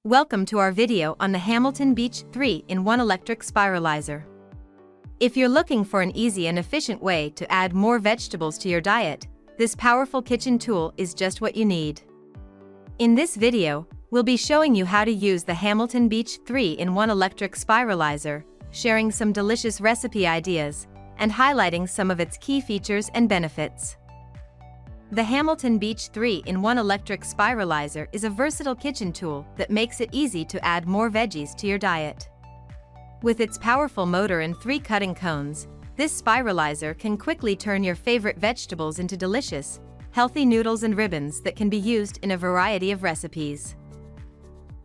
Welcome to our video on the Hamilton Beach 3-in-1 Electric Spiralizer. If you're looking for an easy and efficient way to add more vegetables to your diet, this powerful kitchen tool is just what you need. In this video, we'll be showing you how to use the Hamilton Beach 3-in-1 Electric Spiralizer, sharing some delicious recipe ideas, and highlighting some of its key features and benefits. The Hamilton Beach 3-in-1 Electric Spiralizer is a versatile kitchen tool that makes it easy to add more veggies to your diet. With its powerful motor and 3 cutting cones, this spiralizer can quickly turn your favorite vegetables into delicious, healthy noodles and ribbons that can be used in a variety of recipes.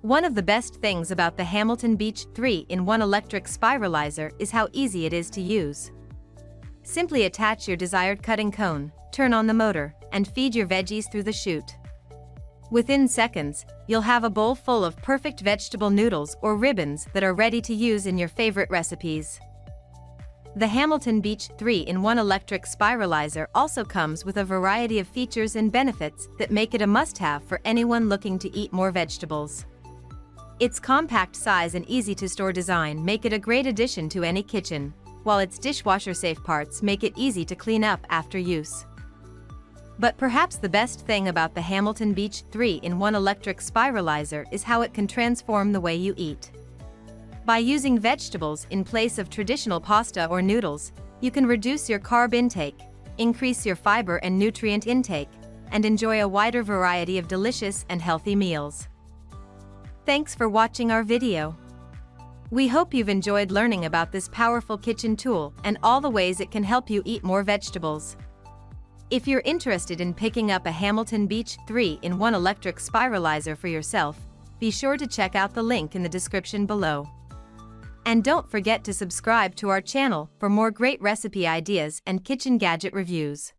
One of the best things about the Hamilton Beach 3-in-1 Electric Spiralizer is how easy it is to use. Simply attach your desired cutting cone, turn on the motor, and feed your veggies through the chute. Within seconds, you'll have a bowl full of perfect vegetable noodles or ribbons that are ready to use in your favorite recipes. The Hamilton Beach 3-in-1 Electric Spiralizer also comes with a variety of features and benefits that make it a must-have for anyone looking to eat more vegetables. Its compact size and easy-to-store design make it a great addition to any kitchen, while its dishwasher-safe parts make it easy to clean up after use. But perhaps the best thing about the Hamilton Beach 3-in-1 Electric Spiralizer is how it can transform the way you eat. By using vegetables in place of traditional pasta or noodles, you can reduce your carb intake, increase your fiber and nutrient intake, and enjoy a wider variety of delicious and healthy meals. Thanks for watching our video. We hope you've enjoyed learning about this powerful kitchen tool and all the ways it can help you eat more vegetables. If you're interested in picking up a Hamilton Beach 3-in-1 Electric Spiralizer for yourself, be sure to check out the link in the description below. And don't forget to subscribe to our channel for more great recipe ideas and kitchen gadget reviews.